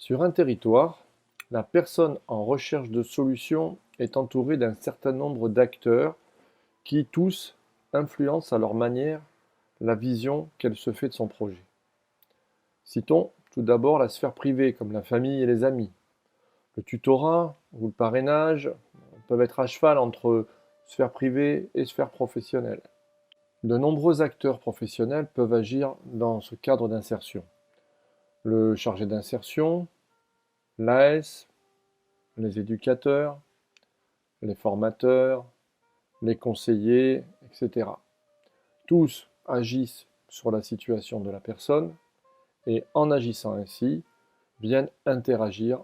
Sur un territoire, la personne en recherche de solutions est entourée d'un certain nombre d'acteurs qui tous influencent à leur manière la vision qu'elle se fait de son projet. Citons tout d'abord la sphère privée comme la famille et les amis. Le tutorat ou le parrainage peuvent être à cheval entre sphère privée et sphère professionnelle. De nombreux acteurs professionnels peuvent agir dans ce cadre d'insertion. Le chargé d'insertion, l'AS, les éducateurs, les formateurs, les conseillers, etc. Tous agissent sur la situation de la personne et en agissant ainsi, viennent interagir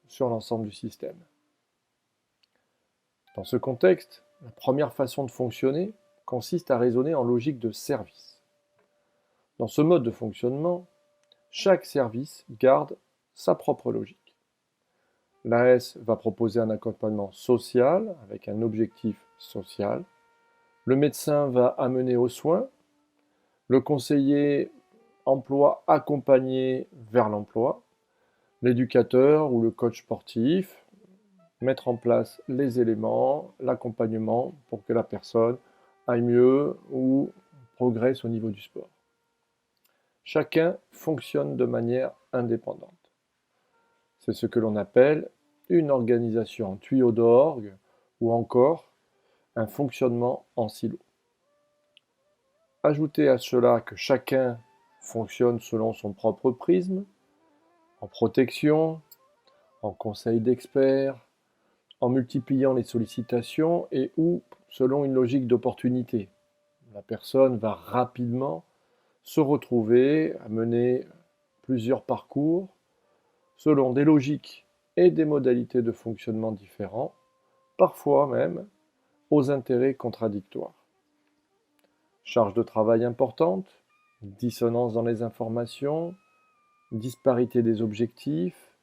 sur l'ensemble du système. Dans ce contexte, la première façon de fonctionner consiste à raisonner en logique de service. Dans ce mode de fonctionnement, chaque service garde sa propre logique. L'AS va proposer un accompagnement social avec un objectif social. Le médecin va amener aux soins. Le conseiller emploi accompagner vers l'emploi. L'éducateur ou le coach sportif mettre en place les éléments, l'accompagnement pour que la personne aille mieux ou progresse au niveau du sport. Chacun fonctionne de manière indépendante. C'est ce que l'on appelle une organisation en tuyau d'orgue ou encore un fonctionnement en silo. Ajoutez à cela que chacun fonctionne selon son propre prisme, en protection, en conseil d'experts, en multipliant les sollicitations et ou selon une logique d'opportunité. La personne va rapidement se retrouver à mener plusieurs parcours selon des logiques et des modalités de fonctionnement différents, parfois même aux intérêts contradictoires. Charge de travail importante, dissonance dans les informations, disparité des objectifs,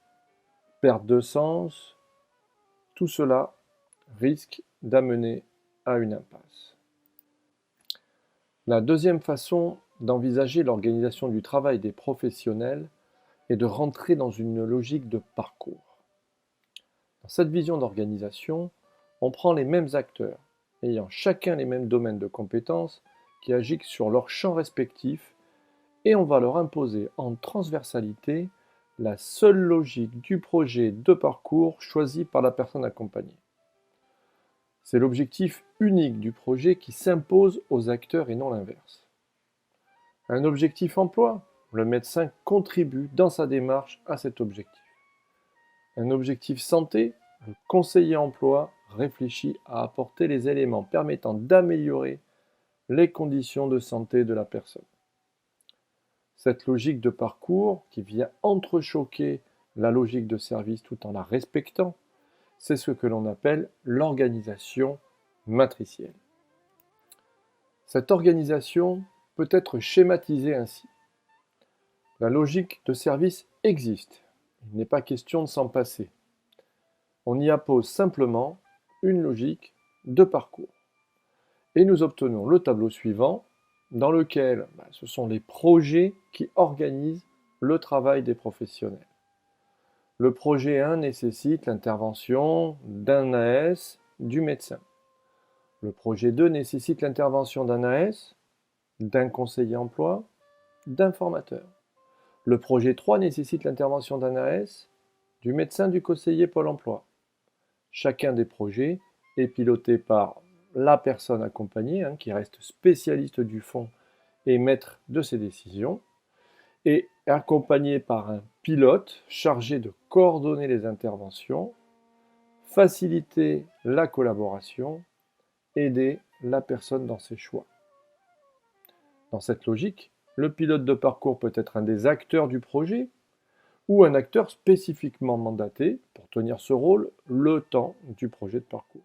perte de sens, tout cela risque d'amener à une impasse. La deuxième façon d'envisager l'organisation du travail des professionnels est de rentrer dans une logique de parcours. Dans cette vision d'organisation, on prend les mêmes acteurs, ayant chacun les mêmes domaines de compétences qui agissent sur leurs champs respectifs et on va leur imposer en transversalité la seule logique du projet de parcours choisi par la personne accompagnée. C'est l'objectif unique du projet qui s'impose aux acteurs et non l'inverse. Un objectif emploi, le médecin contribue dans sa démarche à cet objectif. Un objectif santé, le conseiller emploi réfléchit à apporter les éléments permettant d'améliorer les conditions de santé de la personne. Cette logique de parcours qui vient entrechoquer la logique de service tout en la respectant, c'est ce que l'on appelle l'organisation matricielle. Cette organisation peut être schématisée ainsi. La logique de service existe, il n'est pas question de s'en passer. On y appose simplement une logique de parcours. Et nous obtenons le tableau suivant, dans lequel ce sont les projets qui organisent le travail des professionnels. Le projet 1 nécessite l'intervention d'un AS, du médecin. Le projet 2 nécessite l'intervention d'un AS, d'un conseiller emploi, d'un formateur. Le projet 3 nécessite l'intervention d'un AS, du médecin, du conseiller Pôle emploi. Chacun des projets est piloté par la personne accompagnée, qui reste spécialiste du fond et maître de ses décisions, et accompagné par un pilote chargé de coordonner les interventions, faciliter la collaboration, aider la personne dans ses choix. Dans cette logique, le pilote de parcours peut être un des acteurs du projet ou un acteur spécifiquement mandaté pour tenir ce rôle le temps du projet de parcours.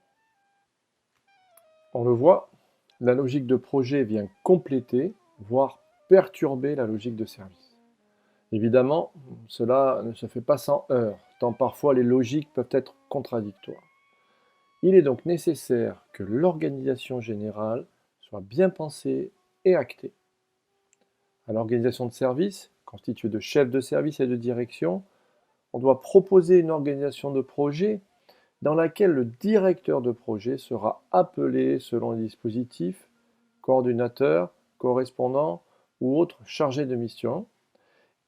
On le voit, la logique de projet vient compléter, voire perturber la logique de service. Évidemment, cela ne se fait pas sans heurts, tant parfois les logiques peuvent être contradictoires. Il est donc nécessaire que l'organisation générale soit bien pensée et actée. À l'organisation de service, constituée de chefs de service et de direction, On doit proposer une organisation de projet dans laquelle le directeur de projet sera appelé selon les dispositifs, coordinateur, correspondant ou autre chargé de mission,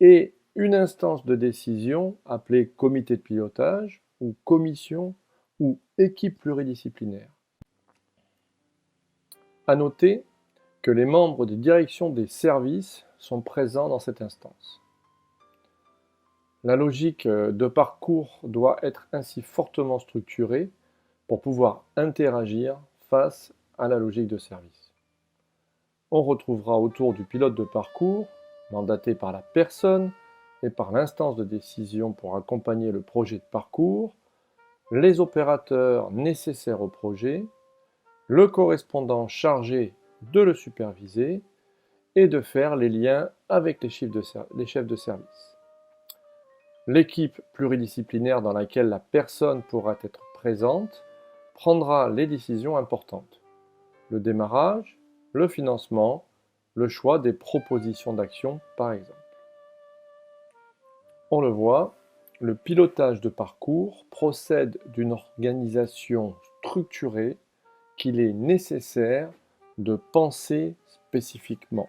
et une instance de décision appelée comité de pilotage ou commission ou équipe pluridisciplinaire. À noter que les membres des directions des services sont présents dans cette instance. La logique de parcours doit être ainsi fortement structurée pour pouvoir interagir face à la logique de service. On retrouvera autour du pilote de parcours, mandaté par la personne et par l'instance de décision pour accompagner le projet de parcours, les opérateurs nécessaires au projet, le correspondant chargé de le superviser et de faire les liens avec les chefs de service. L'équipe pluridisciplinaire dans laquelle la personne pourra être présente prendra les décisions importantes. Le démarrage, le financement, le choix des propositions d'action par exemple. On le voit, le pilotage de parcours procède d'une organisation structurée qu'il est nécessaire de penser spécifiquement.